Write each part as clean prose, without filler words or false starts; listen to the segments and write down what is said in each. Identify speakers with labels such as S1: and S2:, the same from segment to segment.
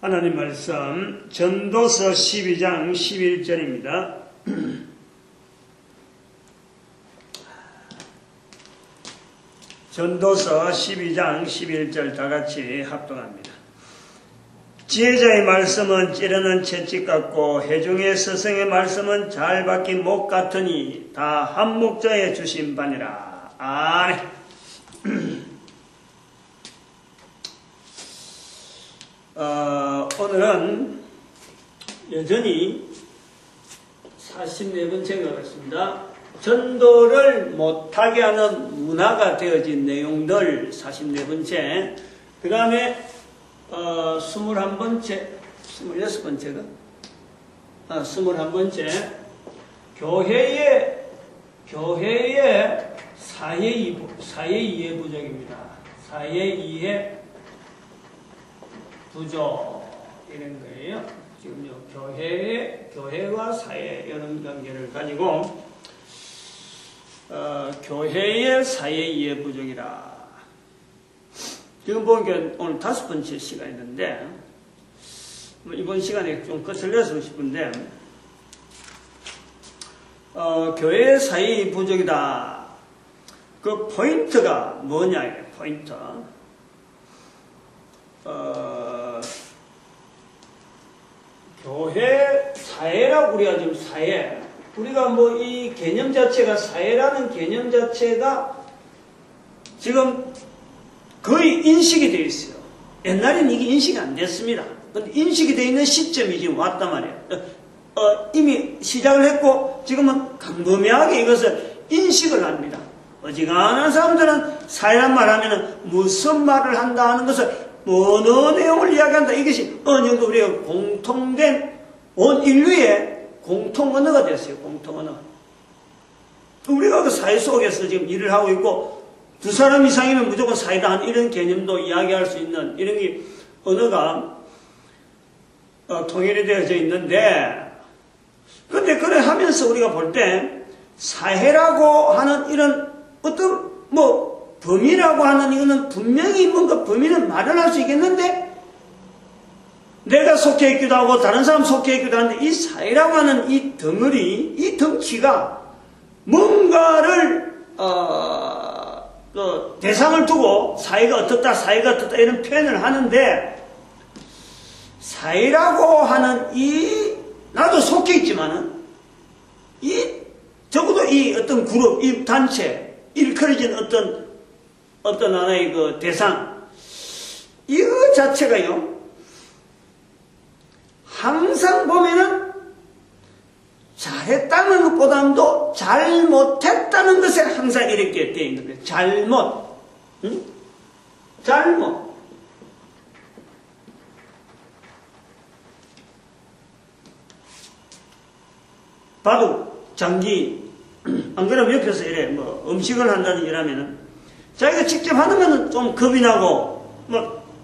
S1: 하나님 말씀 전도서 12장 11절입니다. 전도서 12장 11절 다같이 합독합니다. 지혜자의 말씀은 찌르는 채찍 같고 회중의 스승의 말씀은 잘 박힌 목 같으니 다 한 목자에 주신 바니라. 아멘. 오늘은 여전히 44번째가 같습니다. 전도를 못하게 하는 문화가 되어진 내용들 44번째. 그 다음에 21번째, 26번째가? 21번째. 교회의 사회이해 부족입니다. 사회이해 부족. 이런 거예요. 지금요, 교회와 사회, 이런 관계를 가지고, 교회의 사회이해 부족이라. 지금 보니까 오늘 5번째 시간인데, 이번 시간에 좀 거슬려서 싶은데, 교회의 사회이해 부족이다. 그 포인트가 뭐냐, 포인트. 교회, 사회라고 우리가 지금 사회. 우리가 뭐 이 개념 자체가, 사회라는 개념 자체가 지금 거의 인식이 되어 있어요. 옛날에는 이게 인식이 안 됐습니다. 근데 인식이 되어 있는 시점이 지금 왔단 말이에요. 이미 시작을 했고, 지금은 강범위하게 이것을 인식을 합니다. 어지간한 사람들은 사회란 말 하면은 무슨 말을 한다 하는 것을 어느 내용을 이야기한다. 이것이 어느 정도 우리가 공통된 온 인류의 공통 언어가 됐어요. 공통 언어. 우리가 그 사회 속에서 지금 일을 하고 있고, 2사람 이상이면 무조건 사회다 하는 이런 개념도 이야기할 수 있는 이런 게 언어가 통일이 되어져 있는데, 근데 그래 하면서 우리가 볼 때 사회라고 하는 이런 어떤 범위라고 하는 이거는 분명히 뭔가 범위는 마련할 수 있겠는데, 내가 속해 있기도 하고 다른 사람 속해 있기도 하는데, 이 사회라고 하는 이 덩어리, 이 덩치가 뭔가를 대상을 두고 사회가 어떻다 이런 표현을 하는데, 사회라고 하는 나도 속해 있지만은 적어도 이 어떤 그룹, 이 단체, 일컬어진 어떤 하나의 그 대상, 이거 자체가요, 항상 보면은 잘했다는 것보다도 잘못했다는 것에 항상 이렇게 되어 있는 거예요. 잘못. 응? 잘못. 바둑, 장기, 안 그러면 옆에서 이래, 음식을 한다든지 이러면은, 자기가 직접 하는 거는 좀 겁이 나고,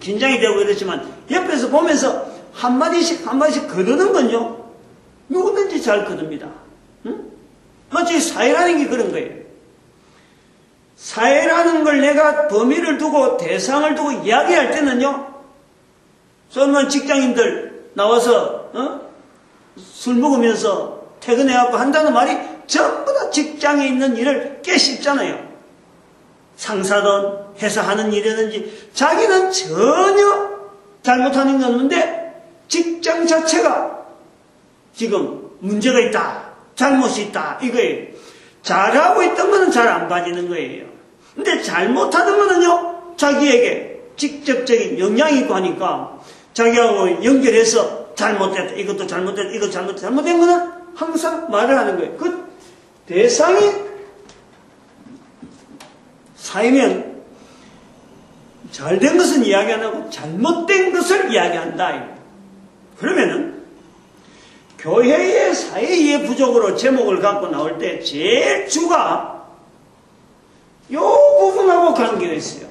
S1: 긴장이 되고 이렇지만, 옆에서 보면서 한마디씩 거두는 건요, 누구든지 잘 거둡니다. 응? 마치 사회라는 게 그런 거예요. 사회라는 걸 내가 범위를 두고, 대상을 두고 이야기할 때는요, 저는 직장인들 나와서, 술 먹으면서 퇴근해갖고 한다는 말이 전부 다 직장에 있는 일을 깨씹잖아요. 상사든 회사 하는 일이든지 자기는 전혀 잘못하는 게 없는데 직장 자체가 지금 문제가 있다, 잘못이 있다 이거예요. 잘하고 있던 거는 잘 안 빠지는 거예요. 근데 잘못하는 거는요, 자기에게 직접적인 영향이 있고 하니까 자기하고 연결해서 잘못됐다, 이것도 잘못됐다, 이것도 잘못된 거는 항상 말을 하는 거예요. 그 대상이 사회면 잘된 것은 이야기 안 하고 잘못된 것을 이야기한다. 그러면은 교회의 사회의 부족으로 제목을 갖고 나올 때 제일 주가 요 부분하고 관계가 있어요.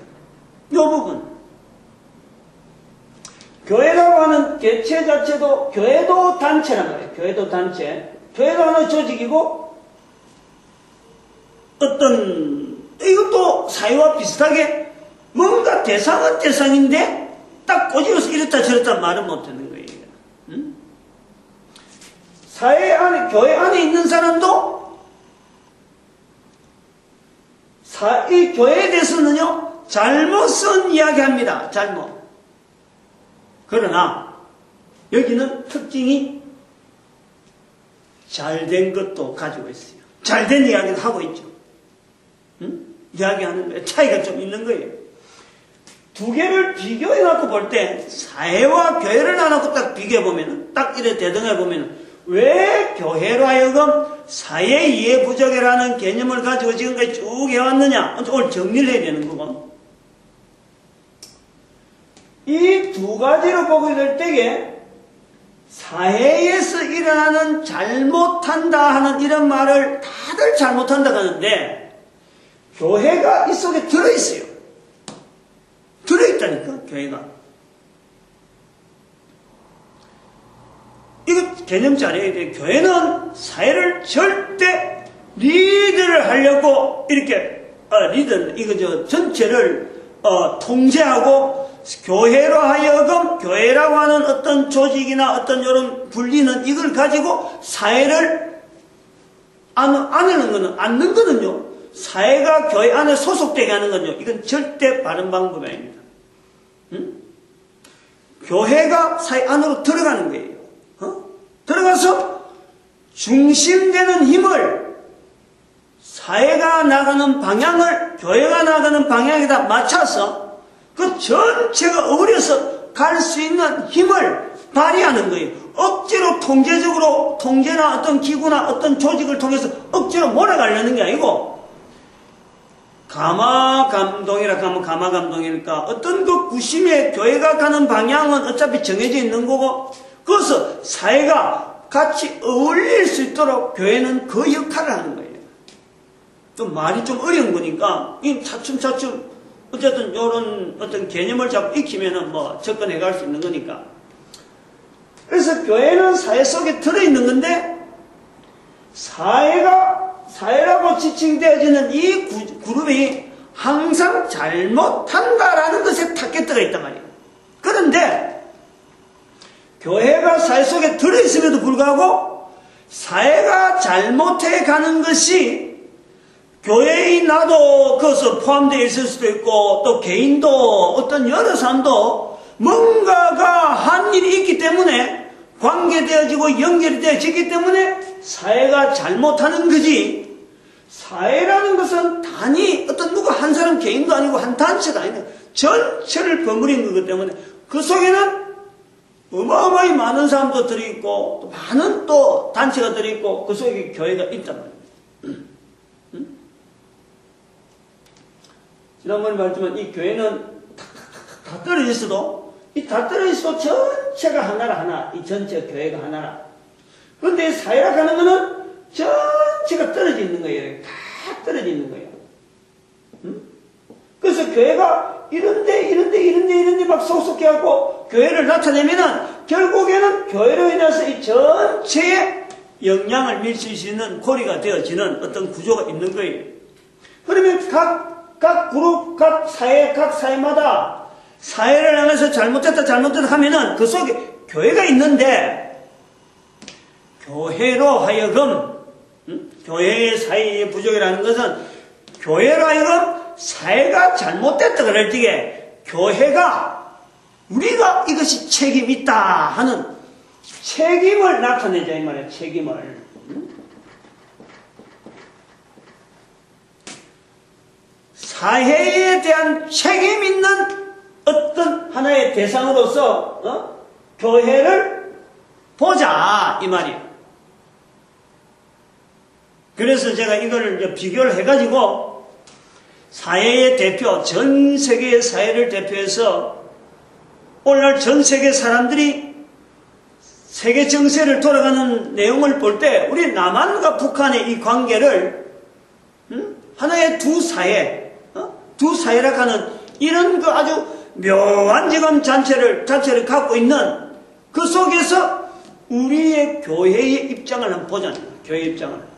S1: 요 부분. 교회라고 하는 개체 자체도, 교회도 단체란 말이에요. 교회도 단체. 교회도 하나의 조직이고, 이것도 사회와 비슷하게 뭔가 대상은 대상인데, 딱 꼬집어서 이랬다 저랬다 말은 못하는 거예요. 응? 사회 안에, 교회 안에 있는 사람도 이 교회에 대해서는요, 잘못은 이야기합니다. 잘못. 그러나 여기는 특징이 잘된 것도 가지고 있어요. 잘된 이야기도 하고 있죠. 응? 이야기하는 거에 차이가 좀 있는 거예요. 두 개를 비교해갖고 볼 때 사회와 교회를 나눠서 딱 비교해보면 딱 이래 대등해보면 왜 교회로 하여금 사회 이해 부족이라는 개념을 가지고 지금까지 쭉 해왔느냐? 오늘 정리를 해야 되는 거고. 이 두 가지로 보게 될 때에 사회에서 일어나는 잘못한다 하는 이런 말을 다들 잘못한다 하는데 교회가 이 속에 들어있어요. 들어있다니까, 교회가. 이거 개념 잘 해야 돼. 교회는 사회를 절대 리드를 하려고 이렇게, 리드는, 이거 전체를, 통제하고 교회로 하여금 교회라고 하는 어떤 조직이나 어떤 이런 분리는 이걸 가지고 사회를 앉는 거는요. 사회가 교회 안에 소속되게 하는 건요. 이건 절대 바른 방법이 아닙니다. 응? 교회가 사회 안으로 들어가는 거예요. 들어가서 중심되는 힘을 사회가 나가는 방향을 교회가 나가는 방향에다 맞춰서 그 전체가 어울려서 갈 수 있는 힘을 발휘하는 거예요. 억지로 통제나 어떤 기구나 어떤 조직을 통해서 억지로 몰아가려는 게 아니고 가마감동이니까 어떤 그 구심의 교회가 가는 방향은 어차피 정해져 있는 거고 그래서 사회가 같이 어울릴 수 있도록 교회는 그 역할을 하는 거예요. 좀 말이 좀 어려운 거니까 이 차츰차츰 어쨌든 이런 어떤 개념을 자꾸 익히면은 뭐 접근해 갈 수 있는 거니까. 그래서 교회는 사회 속에 들어있는 건데 사회라고 지칭되어지는 이 그룹이 항상 잘못한다라는 것에 타겟화가 있단 말이에요. 그런데 교회가 사회 속에 들어있음에도 불구하고 사회가 잘못해 가는 것이 교회인 나도 그것에 포함되어 있을 수도 있고 또 개인도 어떤 여러 사람도 뭔가가 한 일이 있기 때문에 관계되어지고 연결이 되어지기 때문에 사회가 잘못하는 거지 사회라는 것은 단위 어떤 누구 한 사람 개인도 아니고 한 단체도 아니고 전체를 버무린 거기 때문에 그 속에는 어마어마히 많은 사람도 들어있고 또 많은 또 단체가 들어있고 그 속에 교회가 있단 말이에요. 지난번에 말했지만 이 교회는 다 떨어져 있어도 이 다 떨어져 있어도 전체가 하나라 하나 이 전체 교회가 하나라. 그런데 사회라 하는 거는 전체가 떨어져 있는 거예요. 다 떨어져 있는 거예요. 그래서 교회가 이런데 막 속속해갖고 교회를 나타내면은 결국에는 교회로 인해서 이 전체에 영향을 미칠 수 있는 고리가 되어지는 어떤 구조가 있는 거예요. 그러면 각 그룹, 각 사회마다 사회를 향해서 잘못됐다 하면은 그 속에 교회가 있는데 교회로 하여금 교회의 사회의 부족이라는 것은 교회로 하여금 사회가 잘못됐다 그럴 적에 교회가 우리가 이것이 책임 있다 하는 책임을 나타내자 이 말이에요. 책임을. 사회에 대한 책임 있는 어떤 하나의 대상으로서 교회를 보자 이 말이에요. 그래서 제가 이거를 이제 비교를 해가지고 사회의 대표, 전 세계의 사회를 대표해서 오늘날 전 세계 사람들이 세계 정세를 돌아가는 내용을 볼 때 우리 남한과 북한의 이 관계를 하나의 두 사회라 하는 이런 그 아주 묘한 지금 자체를 갖고 있는 그 속에서 우리의 교회의 입장을 한번 보자는 거예요. 교회 입장을.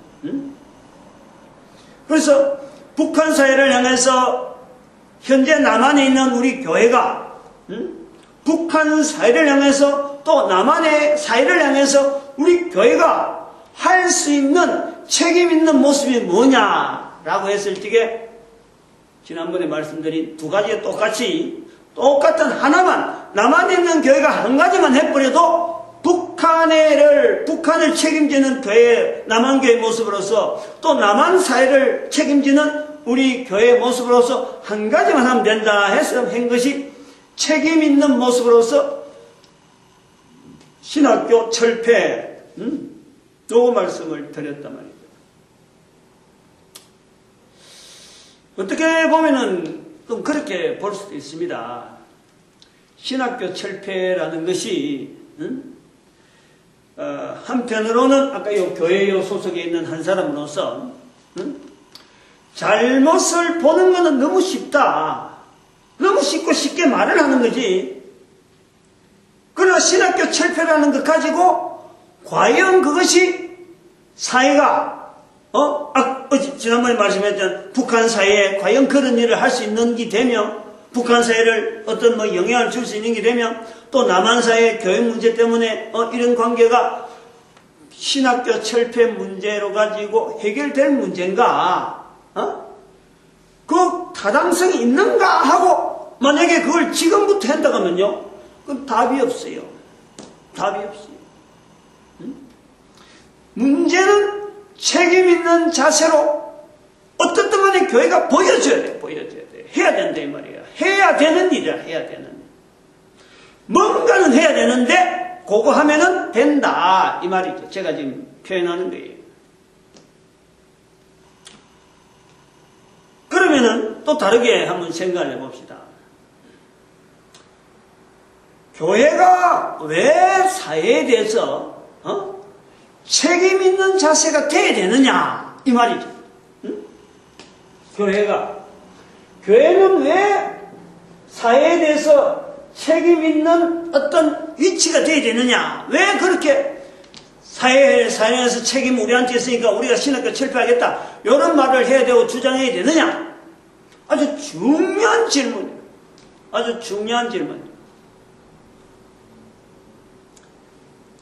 S1: 그래서 북한 사회를 향해서 현재 남한에 있는 우리 교회가 북한 사회를 향해서 또 남한의 사회를 향해서 우리 교회가 할 수 있는 책임 있는 모습이 뭐냐라고 했을 적에 지난번에 말씀드린 두 가지가 똑같은 하나만 남한에 있는 교회가 한 가지만 해버려도 북한을 책임지는 교회, 남한교회 모습으로서 또 남한 사회를 책임지는 우리 교회의 모습으로서 한 가지만 하면 된다 해서 한 것이 책임 있는 모습으로서 신학교 철폐, 요거 말씀을 드렸단 말이죠. 어떻게 보면은 좀 그렇게 볼 수도 있습니다. 신학교 철폐라는 것이 한편으로는 아까 요 교회 소속에 있는 한 사람으로서 잘못을 보는 것은 너무 쉽다. 너무 쉽게 말을 하는 거지. 그러나 신학교 철폐라는 것 가지고 과연 그것이 사회가 지난번에 말씀했던 북한 사회에 과연 그런 일을 할 수 있는 게 되면 북한 사회를 어떤 영향을 줄 수 있는 게 되면 또 남한 사회의 교육 문제 때문에 이런 관계가 신학교 철폐 문제로 가지고 해결될 문제인가? 그 타당성이 있는가 하고 만약에 그걸 지금부터 한다고 하면요, 그럼 답이 없어요. 답이 없어요. 문제는 책임 있는 자세로 어떻든 간에 교회가 보여줘야 돼. 해야 된다 이 말이야. 해야 되는 일이야. 해야 되는 일. 뭔가는 해야 되는데 그거 하면은 된다 이 말이죠. 제가 지금 표현하는 거예요. 그러면은 또 다르게 한번 생각을 해봅시다. 교회가 왜 사회에 대해서 책임 있는 자세가 돼야 되느냐 이 말이죠. 교회는 왜 사회에 대해서 책임 있는 어떤 위치가 돼야 되느냐, 왜 그렇게 사회에서 책임 우리한테 있으니까 우리가 신학교 철폐하겠다 이런 말을 해야 되고 주장해야 되느냐, 아주 중요한 질문이에요. 아주 중요한 질문이에요.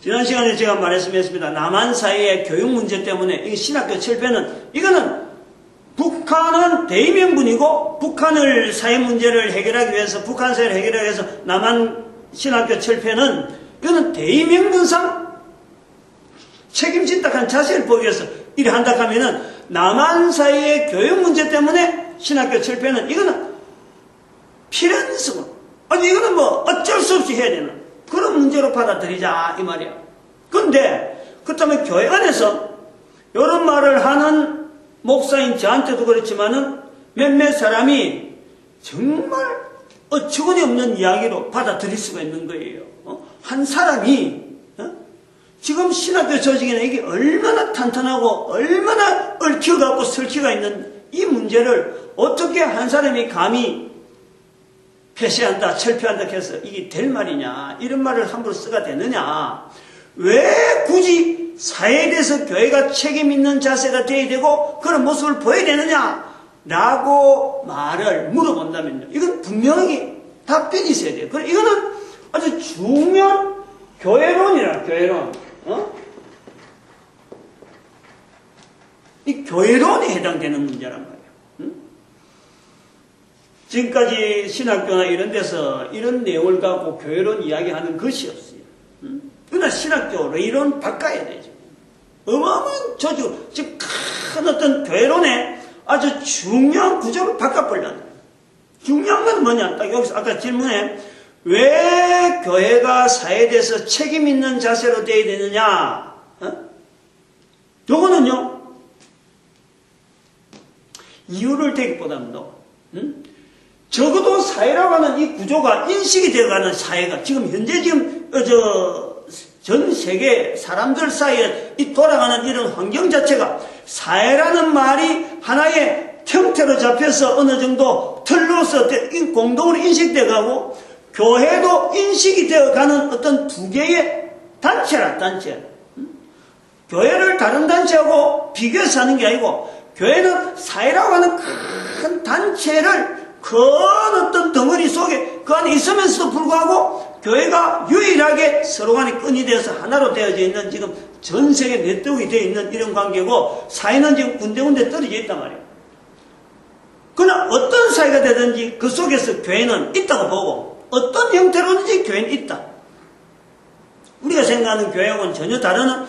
S1: 지난 시간에 제가 말씀했습니다. 남한 사회의 교육 문제 때문에 이 신학교 철폐는, 이거는 북한은 대의명분이고 북한을 사회 문제를 해결하기 위해서, 북한 사회를 해결하기 위해서 남한 신학교 철폐는 이거는 대의명분상 책임진다 한 자세를 보기 위해서 이래 한다 하면은 남한 사회의 교육 문제 때문에 신학교 철폐는 이거는 필연성으로, 아니 이거는 어쩔 수 없이 해야 되는 그런 문제로 받아들이자 이 말이야. 그런데 그렇다면 교회 안에서 이런 말을 하는 목사인 저한테도 그렇지만은 몇몇 사람이 정말 어처구니 없는 이야기로 받아들일 수가 있는 거예요. 한 사람이 지금 신학교 조직에는 이게 얼마나 탄탄하고 얼마나 얽혀갖고 설치가 있는 이 문제를 어떻게 한 사람이 감히 폐쇄한다, 철폐한다 해서 이게 될 말이냐, 이런 말을 함부로 쓰가 되느냐, 왜 굳이 사회에 대해서 교회가 책임 있는 자세가 돼야 되고 그런 모습을 보여야 되느냐 라고 말을 물어본다면요, 이건 분명히 답변이 있어야 돼요. 그래, 이거는 아주 중요한 교회론이라, 교회론. 이 교회론에 해당되는 문제란 말이에요. 지금까지 신학교나 이런 데서 이런 내용을 갖고 교회론 이야기하는 것이 없어요. 그러나 신학교 이론 바꿔야 되죠. 어마어마한 저주, 지금 큰 어떤 교회론의 아주 중요한 구조를 바꿔버리는. 중요한 건 뭐냐? 딱 여기서 아까 질문에 왜 교회가 사회에 대해서 책임 있는 자세로 되어야 되느냐? 요거는요, 이유를 대기보다도 적어도 사회라고 하는 이 구조가 인식이 되어가는 사회가 지금 현재 전 세계 사람들 사이에 이 돌아가는 이런 환경 자체가 사회라는 말이 하나의 형태로 잡혀서 어느 정도 틀로서 공동으로 인식되어 가고 교회도 인식이 되어 가는 어떤 두 개의 단체. 교회를 다른 단체하고 비교해서 하는 게 아니고 교회는 사회라고 하는 큰 단체를 큰 어떤 덩어리 속에 그 안에 있으면서도 불구하고 교회가 유일하게 서로 간에 끈이 되어서 하나로 되어져 있는 지금 전 세계 네트워크가 되어 있는 이런 관계고 사회는 지금 군데군데 떨어져 있단 말이에요. 그러나 어떤 사회가 되든지 그 속에서 교회는 있다고 보고 어떤 형태로든지 교회는 있다. 우리가 생각하는 교회하고는 전혀 다른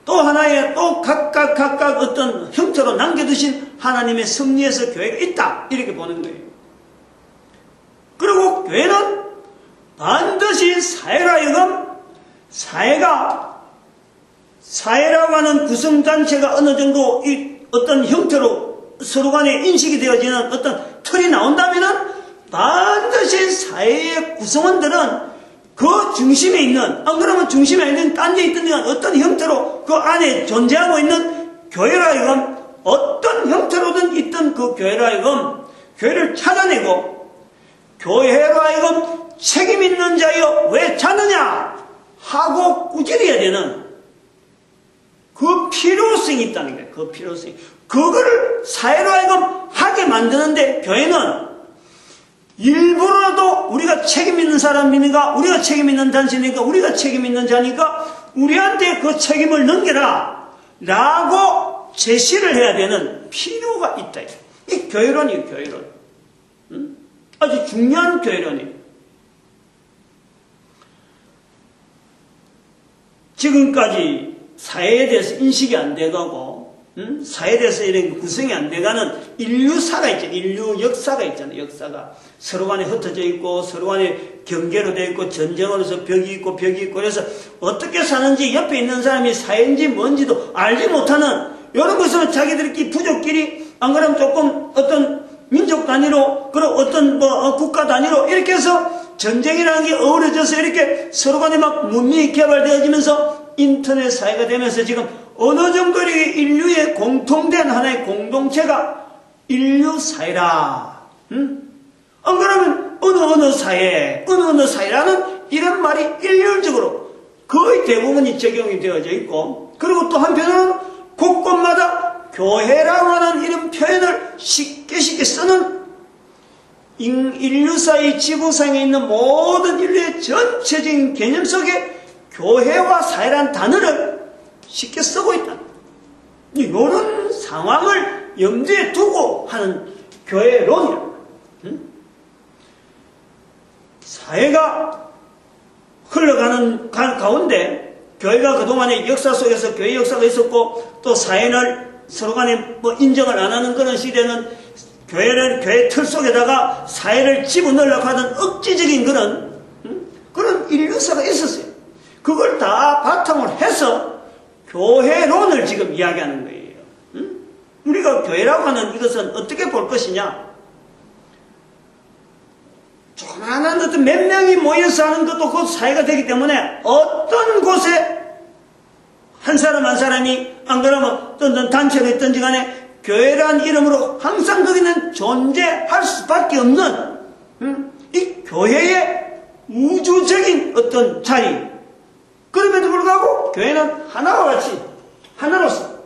S1: 또 하나의 또 각각 어떤 형태로 남겨두신 하나님의 섭리에서 교회가 있다. 이렇게 보는 거예요. 그리고 교회는 반드시 사회로 하여금 사회라고 하는 구성단체가 어느 정도 어떤 형태로 서로 간에 인식이 되어지는 어떤 틀이 나온다면은 반드시 사회의 구성원들은 그 중심에 있는, 안 그러면 중심에 있는 딴 데 있던 어떤 형태로 그 안에 존재하고 있는 교회로 하여금 어떤 형태로든 있던 그 교회로 하여금 교회를 찾아내고 교회로 하여금 책임 있는 자여 왜 찾느냐 하고 꾸짖어야 되는 그 필요성이 있다는 거예요. 그 필요성이. 그거를 사회로 하여금 하게 만드는데 교회는 일부러라도 우리가 책임 있는 사람이니까, 우리가 책임 있는 단체니까, 우리가 책임 있는 자니까 우리한테 그 책임을 넘겨라 라고 제시를 해야 되는 필요가 있다. 이 교회론이에요. 교회론. 아주 중요한 교회론이에요. 지금까지 사회에 대해서 인식이 안 돼가고 사회에 대해서 이런 구성이 안 돼가는 인류사가 있잖아요. 인류 역사가 있잖아요. 역사가 서로 간에 흩어져 있고 서로 간에 경계로 되어 있고 전쟁으로서 벽이 있고 그래서 어떻게 사는지 옆에 있는 사람이 사회인지 뭔지도 알지 못하는 이런 것을 자기들끼리 부족끼리 안 그러면 조금 어떤 민족 단위로 그리고 어떤 국가 단위로 이렇게 해서 전쟁이라는 게 어우러져서 이렇게 서로 간에 막 문명이 개발되어지면서 인터넷 사회가 되면서 지금 어느 정도 인류의 공통된 하나의 공동체가 인류 사회라. 안 그러면 어느 사회라는 이런 말이 일률적으로 거의 대부분이 적용이 되어져 있고, 그리고 또 한편으로는 곳곳마다 교회라고 하는 이런 표현을 쉽게 쓰는 인류사의 지구상에 있는 모든 인류의 전체적인 개념 속에 교회와 사회라는 단어를 쉽게 쓰고 있다. 이런 상황을 염두에 두고 하는 교회론이야. 사회가 흘러가는 가운데 교회가 그동안의 역사 속에서 교회 역사가 있었고, 또 사회를 서로 간에 인정을 안 하는 그런 시대는 교회 틀 속에다가 사회를 집어넣으려고 하던 억지적인 그런 인류사가 있었어요. 그걸 다 바탕으로 해서 교회론을 지금 이야기하는 거예요. 우리가 교회라고 하는 이것은 어떻게 볼 것이냐? 조그마한 어떤 몇 명이 모여서 하는 것도 곧 사회가 되기 때문에 어떤 곳에 한 사람 한 사람이 안 그러면 어떤 단체가 있든지 간에 교회라는 이름으로 항상 거기는 존재할 수밖에 없는 이 교회의 우주적인 어떤 자리. 그럼에도 불구하고 교회는 하나와 같이 하나로서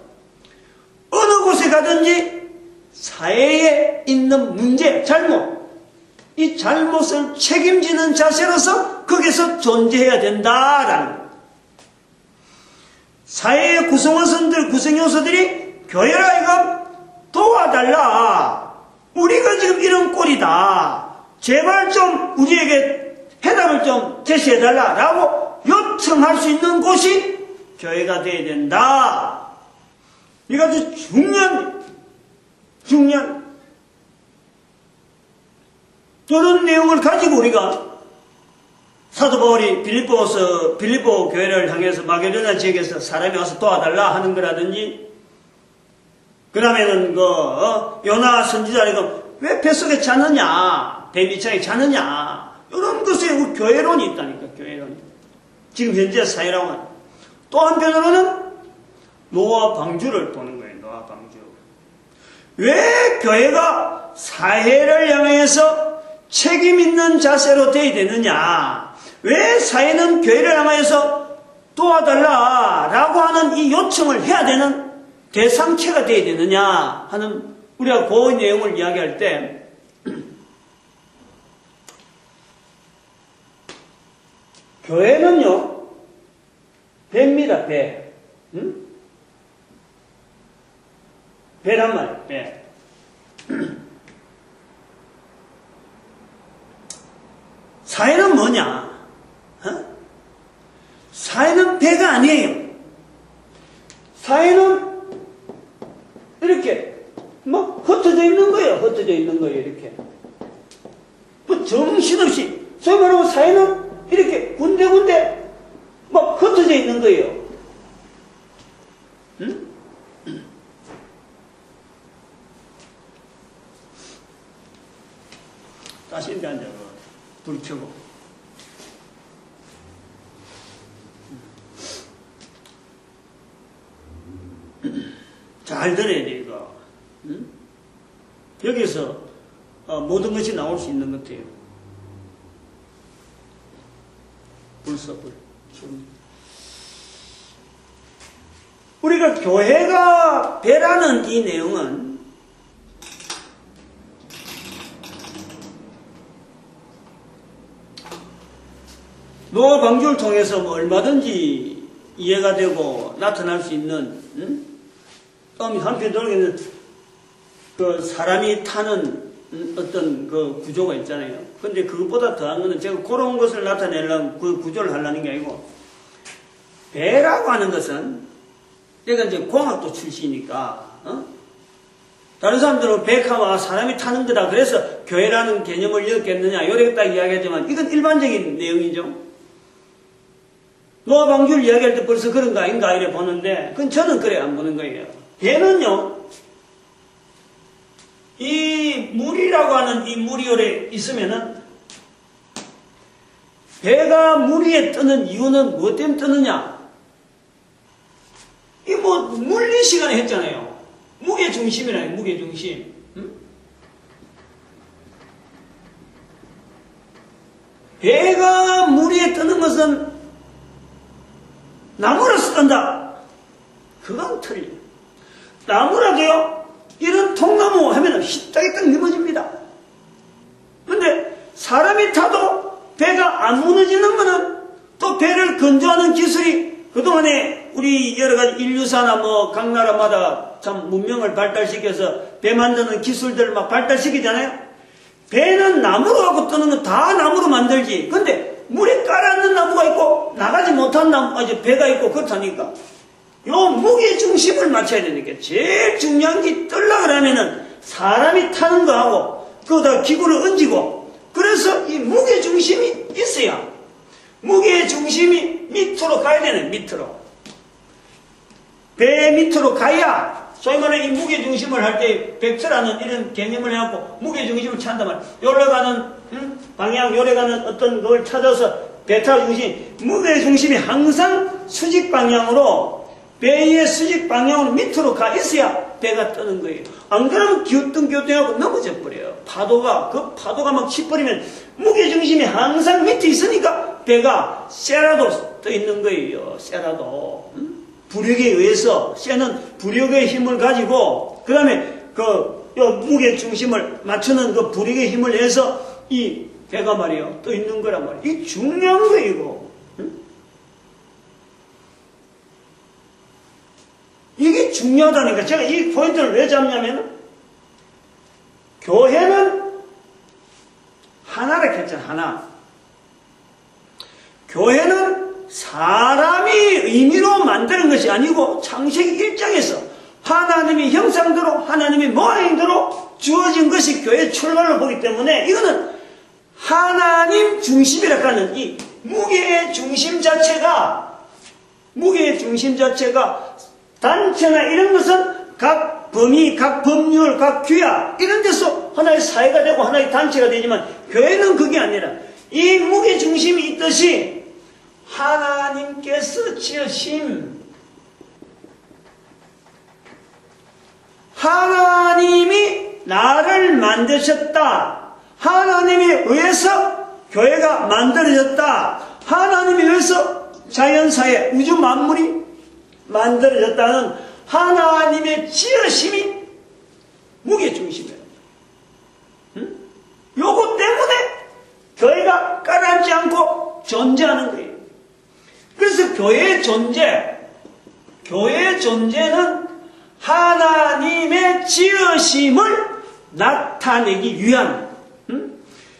S1: 어느 곳에 가든지 사회에 있는 문제, 잘못, 이 잘못을 책임지는 자세로서 거기서 존재해야 된다라는 거예요. 사회의 구성원들, 구성요소들이 교회를 하여금 도와달라. 우리가 지금 이런 꼴이다. 제발 좀 우리에게 해답을 좀 제시해달라. 라고 요청할 수 있는 곳이 교회가 되어야 된다. 이거 아주 중요한 이런 내용을 가지고 우리가 사도 바울이 빌립보 교회를 향해서 마게도냐 지역에서 사람이 와서 도와달라 하는 거라든지, 그 다음에는 요나 선지자가 왜 뱃속에 자느냐, 뱀이창에 자느냐, 이런 것에 교회론이 있다니까. 교회론이 지금 현재 사회라고 하는. 또 한편으로는 노아 방주를 보는 거예요. 노아 방주. 왜 교회가 사회를 향해서 책임 있는 자세로 되어야 되느냐, 왜 사회는 교회를 향해서 도와달라라고 하는 이 요청을 해야 되는 대상체가 되어야 되느냐 하는, 우리가 그 내용을 이야기할 때 교회는요, 배입니다, 배. 응? 배란 말이에요, 배. 사회는 뭐냐? 어? 사회는 배가 아니에요. 사회는 이렇게 막 흩어져 있는 거예요. 흩어져 있는 거예요. 이렇게. 뭐 정신없이. 소위 말하면 사회는 이렇게 군데군데 막 흩어져 있는 거예요. 응? 다시 이제 앉아. 불 켜고. 잘 들어야 돼, 이거. 응? 여기서 모든 것이 나올 수 있는 것 같아요. 불 써, 불. 우리가 교회가 배라는 이 내용은 노아 방주를 통해서 뭐 얼마든지 이해가 되고 나타날 수 있는, 응? 한편으로는 그 사람이 타는 어떤 그 구조가 있잖아요. 근데 그것보다 더한 거는 제가 그런 것을 나타내려면 그 구조를 하려는 게 아니고, 배라고 하는 것은, 제가 이제 공학도 출신이니까, 다른 사람들은 배가 사람이 타는 거다. 그래서 교회라는 개념을 이었겠느냐, 이렇게 딱 이야기하지만, 이건 일반적인 내용이죠. 노아 방주를 이야기할 때 벌써 그런 거 아닌가, 이래 보는데, 그건 저는 그래 안 보는 거예요. 배는요, 이 물이라고 하는 이 물 위에 있으면은, 배가 물 위에 뜨는 이유는 무엇 때문에 뜨느냐? 이 뭐, 물리 시간에 했잖아요. 무게중심이라요, 무게중심. 응? 배가 물 위에 뜨는 것은 나무로서 뜬다. 그건 틀려. 나무라도요, 이런 통나무 하면 휘딱이 딱 넘어집니다. 근데 사람이 타도 배가 안 무너지는 거는 또 배를 건조하는 기술이 그동안에 우리 여러 가지 인류사나 뭐 각 나라마다 참 문명을 발달시켜서 배 만드는 기술들을 막 발달시키잖아요. 배는 나무로 하고 뜨는 건 다 나무로 만들지. 근데 물에 깔아앉는 나무가 있고 나가지 못한 나무, 배가 있고 그렇다니까. 요 무게 중심을 맞춰야 되니까 제일 중요한 게 뜨려고 하면은 사람이 타는 거하고 그거다 기구를 얹고 그래서 이 무게 중심이 있어야 무게 중심이 밑으로 가야 되는 밑으로 배 밑으로 가야 소위 말해 이 무게 중심을 할 때 벡터라는 이런 개념을 해갖고 무게 중심을 찾는단 말이야. 요래 가는 방향 요래 가는 어떤 걸 찾아서 베타 중심 무게 중심이 항상 수직 방향으로 배의 수직 방향으로 밑으로 가 있어야 배가 뜨는 거예요. 안 그러면 기우뚱기우뚱하고 넘어져 버려요. 파도가 막 치버리면 무게중심이 항상 밑에 있으니까 배가 쎄라도 떠 있는 거예요. 쎄라도. 부력에 의해서, 쎄는 부력의 힘을 가지고, 그 다음에 무게중심을 맞추는 그 부력의 힘을 해서 이 배가 말이에요. 떠 있는 거란 말이에요. 이게 중요한 거예요, 이거. 이게 중요하다니까. 제가 이 포인트를 왜 잡냐면, 교회는 하나라 했잖아, 하나. 교회는 사람이 의미로 만드는 것이 아니고, 창세기 1장에서 하나님의 형상대로, 하나님의 모양대로 주어진 것이 교회의 출발을 보기 때문에, 이거는 하나님 중심이라고 하는 이 무게의 중심 자체가 단체나 이런 것은 각 범위, 각 법률, 각 규약 이런 데서 하나의 사회가 되고 하나의 단체가 되지만 교회는 그게 아니라 이 무게중심이 있듯이 하나님께서 지으신 하나님이 나를 만드셨다. 하나님에 의해서 교회가 만들어졌다. 하나님에 의해서 자연사회, 우주 만물이 만들어졌다는 하나님의 지으심이 무게중심이에요. 요것 때문에 교회가 가라앉지 않고 존재하는 거예요. 교회의 존재는 하나님의 지으심을 나타내기 위한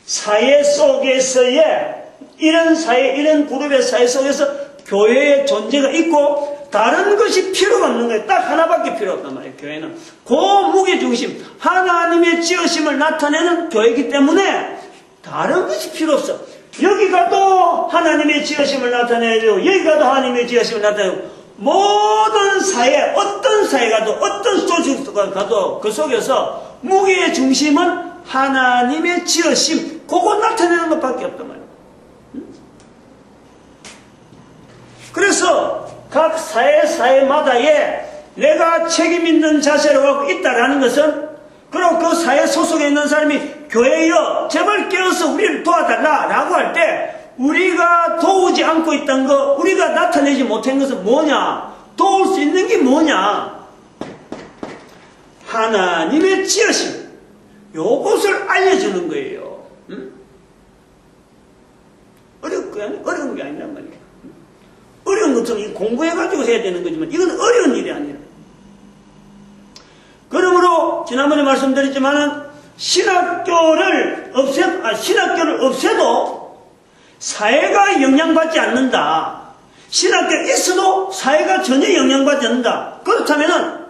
S1: 사회 속에서의 이런 그룹의 사회 속에서 교회의 존재가 있고 다른 것이 필요가 없는 거예요. 딱 하나밖에 필요 없단 말이에요. 교회는 그 무게중심 하나님의 지으심을 나타내는 교회이기 때문에 다른 것이 필요 없어. 여기 가도 하나님의 지으심을 나타내고 여기 가도 하나님의 지으심을 나타내고 모든 사회 어떤 사회 가도 어떤 조직가 가도 그 속에서 무게의 중심은 하나님의 지으심 그거 나타내는 것밖에 없단 말이에요. 그래서 각 사회마다의 내가 책임 있는 자세를 갖고 있다라는 것은 그리고 그 사회 소속에 있는 사람이 교회여 제발 깨어서 우리를 도와달라 라고 할 때 우리가 도우지 않고 있던 거 우리가 나타내지 못한 것은 뭐냐? 도울 수 있는 게 뭐냐? 하나님의 지으심 요것을 알려주는 거예요. 어려운 게 아니란 말이에요. 어려운 것은 공부해가지고 해야 되는 거지만 이건 어려운 일이 아니라. 그러므로 지난번에 말씀드렸지만은 신학교를 없애도 사회가 영향받지 않는다. 신학교가 있어도 사회가 전혀 영향받지 않는다. 그렇다면은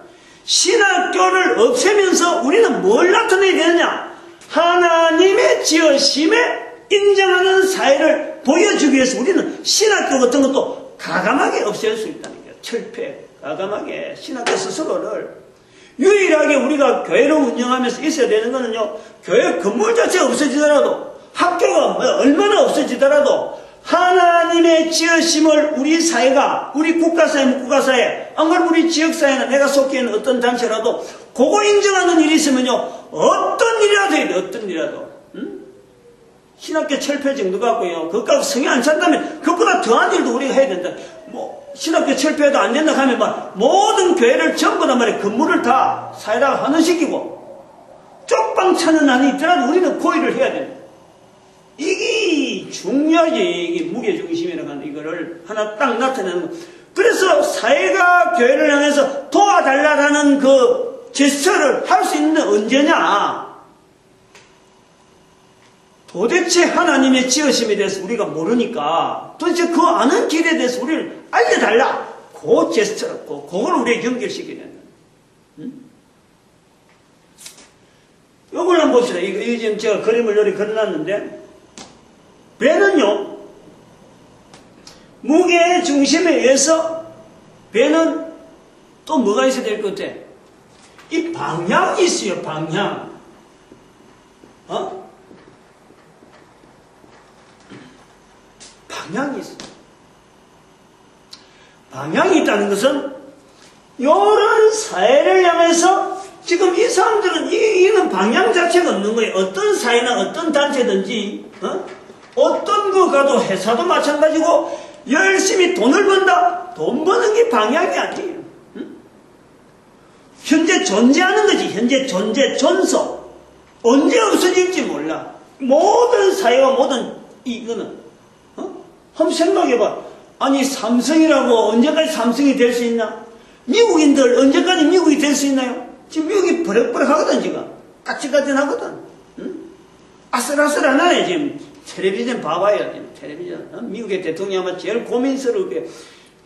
S1: 신학교를 없애면서 우리는 뭘 나타내야 되느냐? 하나님의 지으심에 인정하는 사회를 보여주기 위해서 우리는 신학교 같은 것도 가감하게 없앨 수 있다는 거예요. 철폐, 가감하게 신학교 스스로를 유일하게 우리가 교회를 운영하면서 있어야 되는 거는요, 교회 건물 자체가 없어지더라도 학교가 얼마나 없어지더라도 하나님의 지으심을 우리 사회가 우리 국가사회 안 그러면 우리 지역사회나 내가 속해 있는 어떤 단체라도 그거 인정하는 일이 있으면요 어떤 일이라도 해야 돼. 어떤 일이라도 신학교 철폐 정도 갖고요 그것까지 성이 안 찬다면 그것보다 더한 일도 우리가 해야 된다. 뭐 신학교 철폐도 안 된다 하면 막 모든 교회를 전부 다 말이야 건물을 다 사회다가 환원시키고 쪽방 차는 한이 있더라도 우리는 그 일을 해야 된다. 이게 중요하지. 이게 무게중심이라고 하는 이거를 하나 딱 나타내는 거. 그래서 사회가 교회를 향해서 도와달라는 그 제스처를 할 수 있는 언제냐? 도대체 하나님의 지으심에 대해서 우리가 모르니까 도대체 그 아는 길에 대해서 우리를 알려달라. 그 제스처를, 그걸 우리가 연결시켜야 된다. 이걸 한번 봅시다. 이거 지금 제가 그림을 여기 그려놨는데 배는요, 무게의 중심에 의해서 배는 또 뭐가 있어야 될 것 같아? 이 방향이 있어요, 방향. 방향이 있어요. 방향이 있다는 것은 이런 사회를 향해서 지금 이 사람들은 이는 방향 자체가 없는 거예요. 어떤 사회나 어떤 단체든지 어떤 거 가도 회사도 마찬가지고 열심히 돈을 번다. 돈 버는 게 방향이 아니에요. 현재 존재하는 거지. 현재 존재, 존속. 언제 없어질지 몰라. 모든 사회와 모든 이거는 한번 생각해봐. 아니 삼성이라고 언제까지 삼성이 될 수 있나? 미국인들 언제까지 미국이 될 수 있나요? 지금 미국이 버럭버럭 하거든. 지금 까칠까칠하거든. 아슬아슬하네. 지금 텔레비전 봐봐요. 텔레비전. 미국의 대통령이 아마 제일 고민스럽게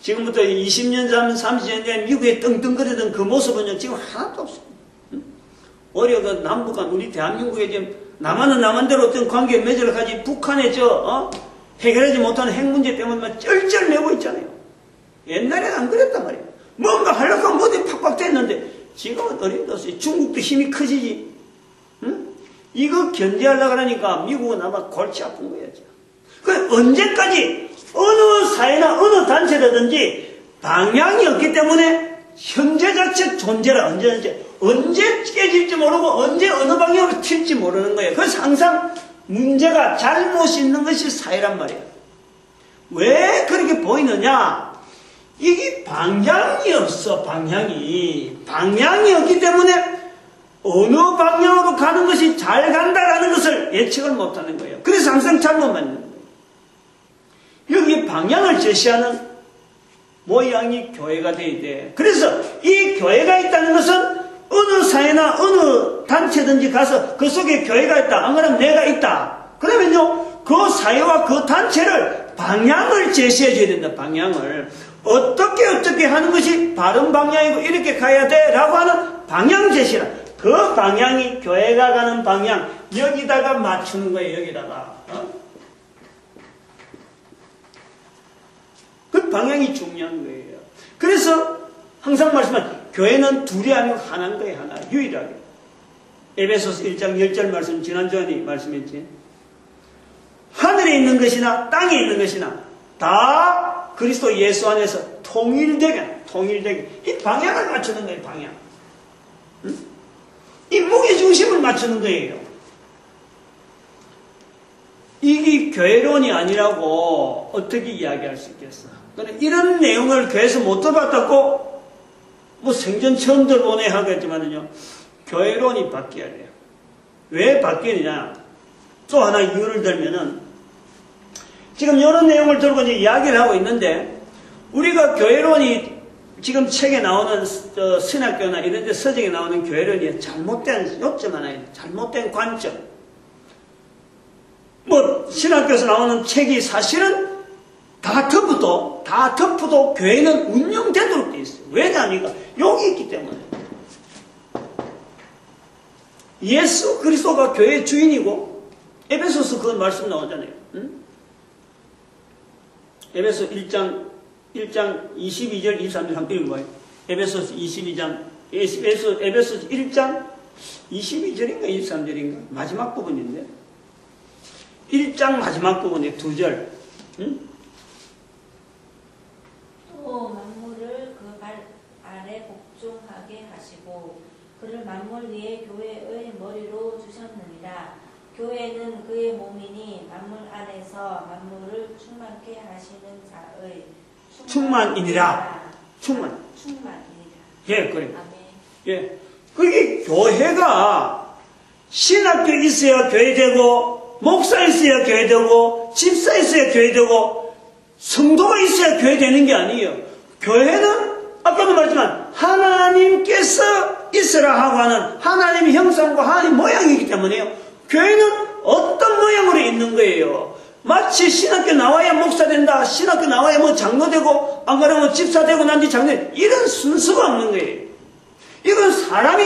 S1: 지금부터 20년 전, 30년 전에 미국에 떵떵거리던 그 모습은 지금 하나도 없어요. 오히려 그 남북한 우리 대한민국에 지금 남한은 남한대로 어떤 관계를 맺으러 가지 북한에 해결하지 못하는 핵 문제 때문에 쩔쩔매고 있잖아요. 옛날에는 안 그랬단 말이에요. 뭔가 하려고 하면 뭐든 팍팍 됐는데 지금은 어림없어요. 중국도 힘이 커지지. 이거 견제하려고 하니까 미국은 아마 골치 아픈 거야죠. 그 언제까지 어느 사회나 어느 단체라든지 방향이 없기 때문에 현재 자체 존재라 언제 깨질지 모르고 언제 어느 방향으로 튈지 모르는 거예요. 그래서 항상 문제가 잘못이 있는 것이 사회란 말이에요. 왜 그렇게 보이느냐? 이게 방향이 없어. 방향이 없기 때문에 어느 방향으로 가는 것이 잘 간다라는 것을 예측을 못하는 거예요. 그래서 항상 잘못 맞는 거예요. 여기 방향을 제시하는 모양이 교회가 돼야 돼. 그래서 이 교회가 있다는 것은 어느 사회나 어느 단체든지 가서 그 속에 교회가 있다. 안 그러면 내가 있다. 그러면요, 그 사회와 그 단체를 방향을 제시해 줘야 된다. 방향을. 어떻게 하는 것이 바른 방향이고 이렇게 가야 돼 라고 하는 방향 제시라. 그 방향이 교회가 가는 방향, 여기다가 맞추는 거예요. 여기다가. 그 방향이 중요한 거예요. 그래서 항상 말씀한 교회는 둘이 아니고 하나인 거예요. 하나. 유일하게. 에베소서 1장 10절 말씀 지난주에 말씀했지. 하늘에 있는 것이나 땅에 있는 것이나 다 그리스도 예수 안에서 통일되게. 이 방향을 맞추는 거예요. 방향. 이 무게중심을 맞추는 거예요. 이게 교회론이 아니라고 어떻게 이야기할 수 있겠어? 이런 내용을 교회에서 못 들어봤다고 뭐 생전 처음 들어보네 하겠지만요, 교회론이 바뀌어야 돼요. 왜 바뀌느냐? 또 하나 이유를 들면은, 지금 이런 내용을 들고 이제 이야기를 하고 있는데, 우리가 교회론이 지금 책에 나오는 신학교나 이런 데 서적에 나오는 교회론이 잘못된 요점 하나 있어요. 잘못된 관점. 뭐 신학교에서 나오는 책이 사실은 다 덮어도 교회는 운영되도록 되어 있어요. 왜냐하니까 여기 있기 때문에. 예수 그리스도가 교회의 주인이고, 에베소서 그건 말씀 나오잖아요. 응? 에베소 1장 22절 23절 한번 읽어봐요. 에베소서 22장 에베소서 1장 22절인가 23절인가 마지막 부분인데, 1장 마지막 부분에 2절. 응?
S2: 또 만물을 그 발 아래 복종하게 하시고 그를 만물 위에 교회의 머리로 주셨느니라. 교회는 그의 몸이니 만물 안에서 만물을 충만케 하시는 자의
S1: 충만이니라.
S2: 충만이니라.
S1: 예, 그래.
S2: 아멘.
S1: 예. 그게 교회가 신학교 있어야 교회 되고, 목사 있어야 교회 되고, 집사 있어야 교회 되고, 성도가 있어야 교회 되는 게 아니에요. 교회는 아까도 말했지만 하나님께서 있으라 하고 하는 하나님의 형상과 하나님 모양이기 때문에요. 교회는 어떤 모양으로 있는 거예요. 마치 신학교 나와야 목사 된다, 신학교 나와야 뭐 장로 되고, 안 그러면 집사 되고 난 뒤 장로 되고, 이런 순서가 없는 거예요. 이건 사람이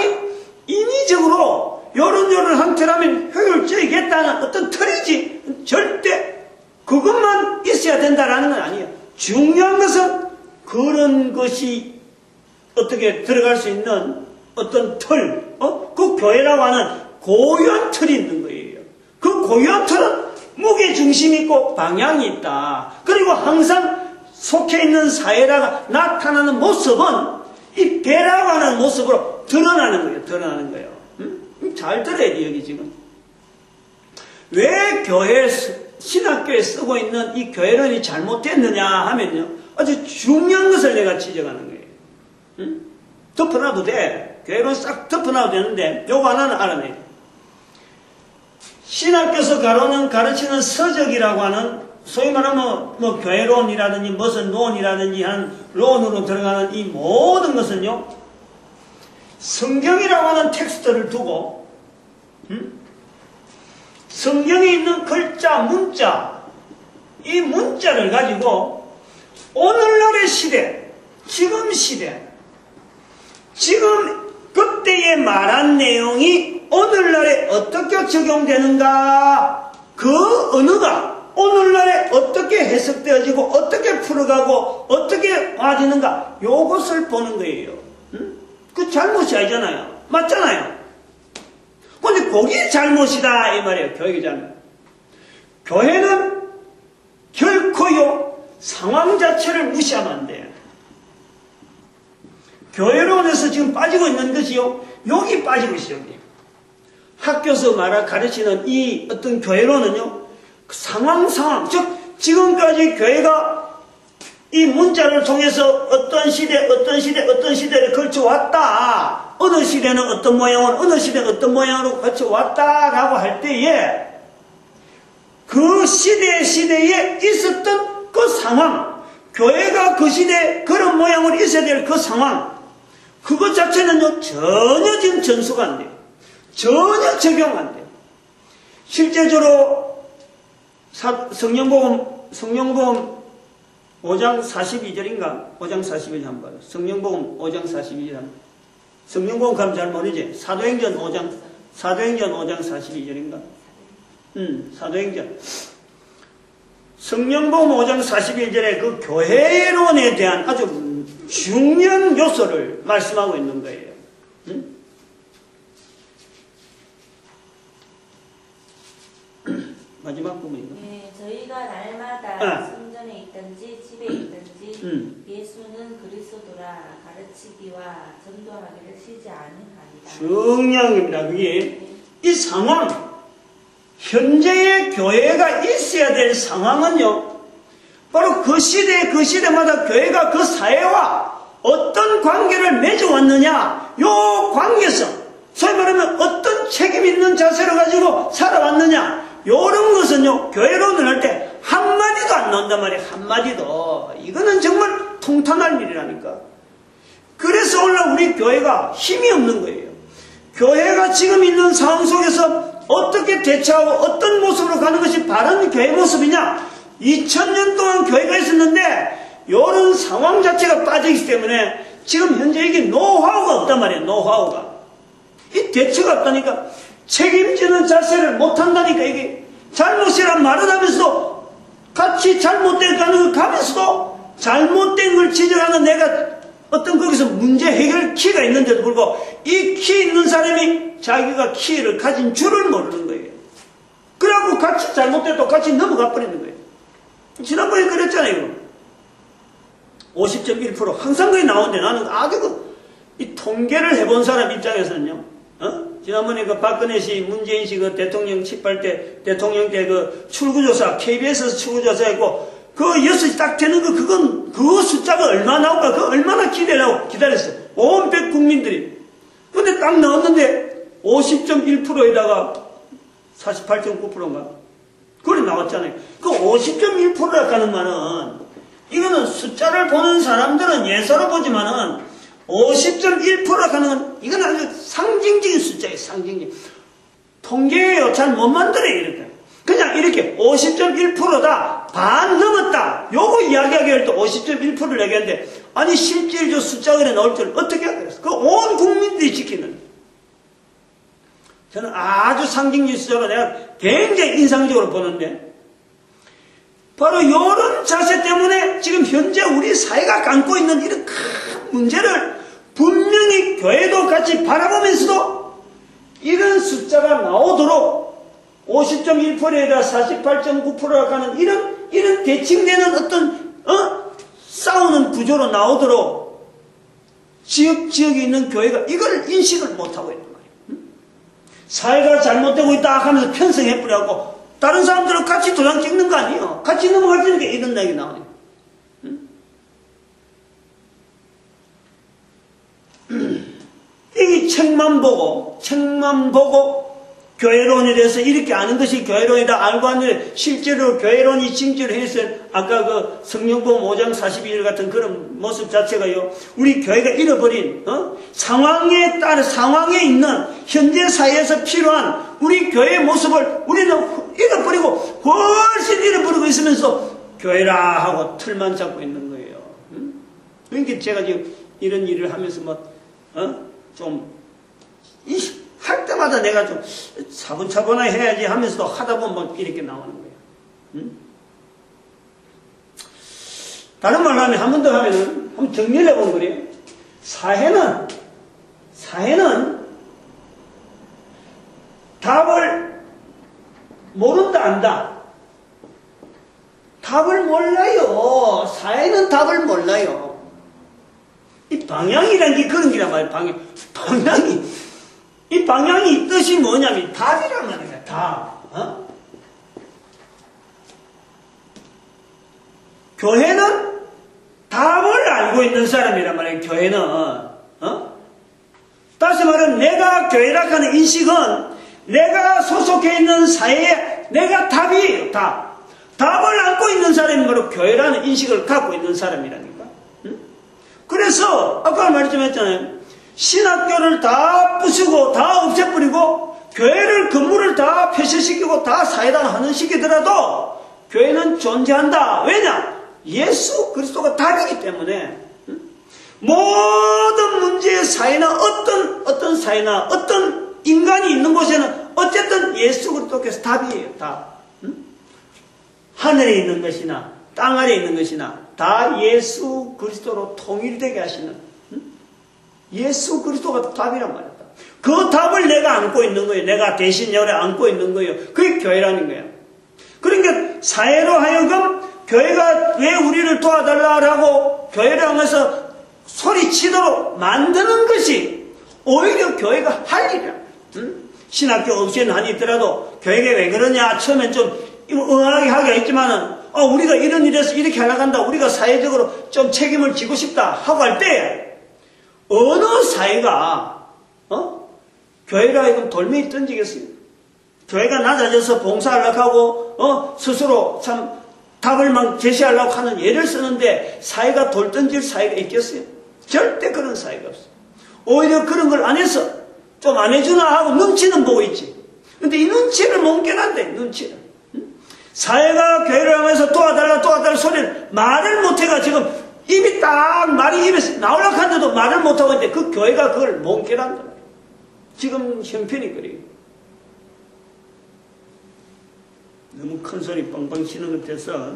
S1: 인위적으로 요런 형태라면 효율적이겠다는 어떤 틀이지, 절대 그것만 있어야 된다라는 건 아니에요. 중요한 것은 그런 것이 어떻게 들어갈 수 있는 어떤 틀, 그 교회라고 하는 고유한 틀이 있는 거예요. 그 고유한 틀은 무게중심이 있고 방향이 있다. 그리고 항상 속해 있는 사회라가 나타나는 모습은 이 배라고 하는 모습으로 드러나는 거예요. 잘 들어야지, 여기 지금. 왜 신학교에 쓰고 있는 이 교회론이 잘못됐느냐 하면요, 아주 중요한 것을 내가 지적하는 거예요. 덮어놔도 돼. 교회론 싹 덮어놔도 되는데, 요거 하나는 알아내야 돼. 신학교에서 가르치는 서적이라고 하는, 소위 말하면 뭐 교회론이라든지 무슨 론이라든지 하는 론으로 들어가는 이 모든 것은요, 성경이라고 하는 텍스트를 두고, 성경에 있는 글자, 문자, 이 문자를 가지고 오늘날의 시대, 지금 시대, 지금 그때에 말한 내용이 오늘날에 어떻게 적용되는가, 그 언어가 오늘날에 어떻게 해석되어지고 어떻게 풀어가고 어떻게 와지는가, 요것을 보는 거예요. 그 잘못이 아니잖아요. 맞잖아요. 근데 그게 잘못이다 이 말이에요. 교육이 잘못. 교회는 결코요 상황 자체를 무시하면 안 돼요. 교회론에서 지금 빠지고 있는 것이요, 여기 빠지고 있어요. 여기. 학교에서 가르치는 이 어떤 교회론은요, 상황, 즉 지금까지 교회가 이 문자를 통해서 어떤 시대를 거쳐왔다. 어느 시대는 어떤 모양으로, 어느 시대는 어떤 모양으로 거쳐왔다라고 할 때에 그 시대에 있었던 그 상황, 교회가 그 시대에 그런 모양으로 있어야 될 그 상황, 그것 자체는요, 전혀 지금 전수가 안 돼요. 전혀 적용 안 돼요. 실제적으로 성령복음 5장 42절인가? 5장 42절 한번 봐요. 성령복음 5장 42절 한번. 성령복음 가면 잘 모르지? 사도행전 5장 42절인가? 사도행전. 성령복음 5장 41절에 그 교회론에 대한 아주 중요한 요소를 말씀하고 있는 거예요. 마지막 부분인가?
S2: 네, 저희가 날마다 성전에 있든지 집에 있든지 예수는 그리스도라 가르치기와 전도하기를 쉬지 않으하니라.
S1: 중요한 겁니다. 그게 이 상황, 현재의 교회가 있어야 될 상황은요, 바로 그 시대마다 교회가 그 사회와 어떤 관계를 맺어왔느냐, 요 관계성, 소위 말하면 어떤 책임 있는 자세를 가지고 살아왔느냐, 요런 것은요, 교회론을 할 때 한마디도 안 나온단 말이에요. 한마디도. 이거는 정말 통탄할 일이라니까. 그래서 오늘 우리 교회가 힘이 없는 거예요. 교회가 지금 있는 상황 속에서 어떻게 대처하고 어떤 모습으로 가는 것이 바른 교회 모습이냐? 2000년 동안 교회가 있었는데 이런 상황 자체가 빠져있기 때문에 지금 현재 이게 노하우가 없단 말이에요. 노하우가. 이 대처가 없다니까. 책임지는 자세를 못한다니까. 이게 잘못이란 말을 하면서도 같이 잘못된 가는 걸 가면서도 잘못된 걸 지적하는 내가 어떤 거기서 문제 해결 키가 있는데도 불구하고 이 키 있는 사람이 자기가 키를 가진 줄을 모르는 거예요. 그래갖고 같이 잘못돼도 같이 넘어가 버리는 거예요. 지난번에 그랬잖아요. 50.1% 항상 그게 나오는데 나는 아주 이 통계를 해본 사람 입장에서는요. 지난번에 그 박근혜 씨, 문재인 씨 그 대통령 취임할 때 대통령 때 그 출구조사 KBS에서 출구조사했고 그 6시 딱 되는 거 그건 그 숫자가 얼마 나올까 그 얼마나 기다렸어요. 온 백 국민들이. 근데 딱 나왔는데 50.1%에다가 48.9%인가? 그래 나왔잖아요. 그 50.1%라고 하는 말은 이거는 숫자를 보는 사람들은 예서로 보지만은 50.1%라고 하는 건 이건 아주 상징적인 숫자예요. 상징적. 통계예요. 잘 못 만들어요. 이렇게. 그냥 이렇게 50.1%다. 반 넘었다. 요거 이야기하기 할 때 50.1%를 얘기하는데 아니 실제 저 숫자가 그래 나올 줄 어떻게 하겠어? 그 온 국민들이 지키는. 저는 아주 상징적 숫자로 내가 굉장히 인상적으로 보는데 바로 이런 자세 때문에 지금 현재 우리 사회가 감고 있는 이런 큰 문제를 분명히 교회도 같이 바라보면서도 이런 숫자가 나오도록 50.1%에다 48.9%라고 하는 이런 대칭되는 어떤 싸우는 구조로 나오도록 지역에 있는 교회가 이걸 인식을 못하고 있는 거예요. 사회가 잘못되고 있다 하면서 편성해버리고 다른 사람들은 같이 도장 찍는 거 아니에요. 같이 넘어갈 테니까 이런 얘기 나오네요. 이 책만 보고 교회론에 대해서 이렇게 아는 것이 교회론이다 알고 하는데 실제로 교회론이 징조를 해서 아까 그 성령복음 5장 42절 같은 그런 모습 자체가요 우리 교회가 잃어버린 상황에 따라 상황에 있는 현재 사회에서 필요한 우리 교회의 모습을 우리는 잃어버리고 훨씬 잃어버리고 있으면서 교회라 하고 틀만 잡고 있는 거예요. 그러니까 제가 지금 이런 일을 하면서 할 때마다 내가 좀 차분차분하게 해야지 하면서도 하다 보면 이렇게 나오는 거예요. 다른 말로 하면 한 번 더 하면은 한번 정리를 해보는 거예요. 사회는 답을 모른다 안다. 답을 몰라요. 사회는 답을 몰라요. 이 방향이라는 게 그런 게란 말이에요. 이 방향이 뜻이 뭐냐면 답이란 말이에요. 답. 교회는 답을 알고 있는 사람이란 말이에요. 교회는. 다시 말하면 내가 교회라고 하는 인식은 내가 소속해 있는 사회에 내가 답이에요. 답. 답을 안고 있는 사람이 바로 교회라는 인식을 갖고 있는 사람이라니까. 응? 그래서 아까 말씀 좀 했잖아요. 신학교를 다 부수고 다 없애버리고 교회를 건물을 다 폐쇄시키고 다 사회당하는 시키더라도 교회는 존재한다. 왜냐? 예수 그리스도가 답이기 때문에. 응? 모든 문제의 사회나 어떤 사회나 어떤 인간이 있는 곳에는 어쨌든 예수 그리스도께서 답이에요. 답. 응? 하늘에 있는 것이나 땅 아래에 있는 것이나 다 예수 그리스도로 통일되게 하시는, 응? 예수 그리스도가 답이란 말이다. 그 답을 내가 안고 있는 거예요. 내가 대신 열에 안고 있는 거예요. 그게 교회라는 거예요. 그러니까 사회로 하여금 교회가 왜 우리를 도와달라고 교회를 하면서 소리치도록 만드는 것이 오히려 교회가 할 일이야. 응? 신학교 없이는 한이 있더라도 교회가 왜 그러냐 처음엔 좀 응하게 하기가 있지만은 우리가 이런 일에서 이렇게 하려고 한다. 우리가 사회적으로 좀 책임을 지고 싶다 하고 할 때 어느 사회가 교회가 하여금 돌멩이 던지겠어요? 교회가 낮아져서 봉사하려고 하고 스스로 참 답을 막 제시하려고 하는 예를 쓰는데 사회가 돌 던질 사회가 있겠어요? 절대 그런 사회가 없어요. 오히려 그런 걸 안 해서 좀 안 해주나 하고 눈치는 보고 있지. 근데 이 눈치를 못 깨난대. 눈치를. 사회가 교회를 하면서 도와달라 소리를 말을 못해가 지금 입이 딱 말이 입에서 나오려고 하는데도 말을 못하고 있는데 그 교회가 그걸 못 깨난다. 지금 형편이 그래요. 너무 큰 소리 뻥뻥 치는 것 같아서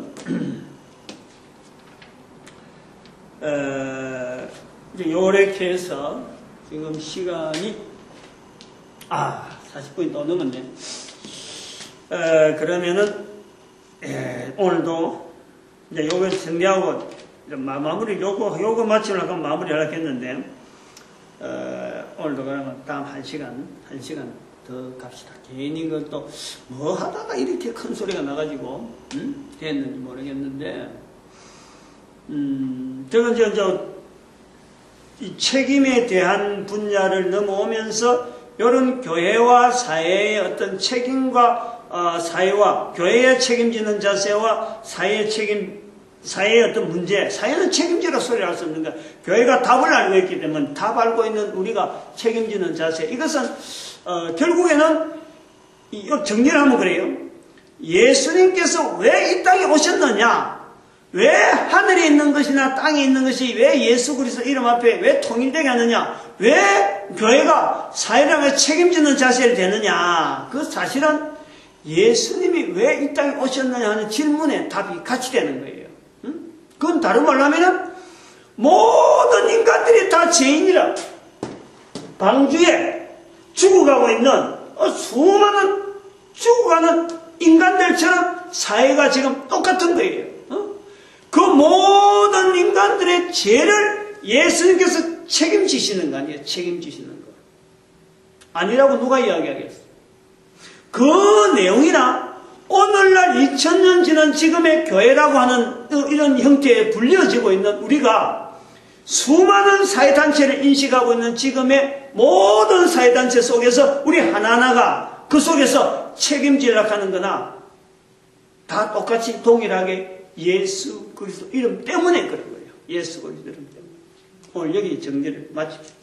S1: 이제 요렇게 해서 지금 시간이 40분이 또 넘었네. 그러면은 오늘도 이제 요거 정리하고 이제 마무리 요거 마치려고 마무리 하려고 했는데 오늘도 그러면 다음 한 시간 더 갑시다. 괜히 그것도 뭐 하다가 이렇게 큰 소리가 나가지고 됐는지 모르겠는데 저건 이 책임에 대한 분야를 넘어오면서 이런 교회와 사회의 어떤 책임과 사회와 교회의 책임지는 자세와 사회의 어떤 문제, 사회는 책임지라 소리를 할 수 없는 거야. 교회가 답을 알고 있기 때문에 답 알고 있는 우리가 책임지는 자세. 이것은 결국에는 정리를 하면 그래요. 예수님께서 왜 이 땅에 오셨느냐? 왜 하늘에 있는 것이나 땅에 있는 것이 왜 예수 그리스도 이름 앞에 왜 통일되게 하느냐? 왜 교회가 사회를 책임지는 자세를 되느냐? 그 사실은 예수님이 왜 이 땅에 오셨느냐 하는 질문에 답이 같이 되는 거예요. 그건 다른 말로 하면은 모든 인간들이 다 죄인이라 방주에 죽어가고 있는 수많은 죽어가는 인간들처럼 사회가 지금 똑같은 거예요. 그 모든 인간들의 죄를 예수님께서 책임지시는 거 아니에요? 책임지시는 거. 아니라고 누가 이야기하겠어요? 그 내용이나 오늘날 2000년 지난 지금의 교회라고 하는 이런 형태에 불려지고 있는 우리가 수많은 사회단체를 인식하고 있는 지금의 모든 사회단체 속에서 우리 하나하나가 그 속에서 책임지려고 하는 거나 다 똑같이 동일하게 예수 그리스도 이름 때문에 그런 거예요. 예수 그리스도 이름 때문에. 오늘 여기 정리를 마칩시다.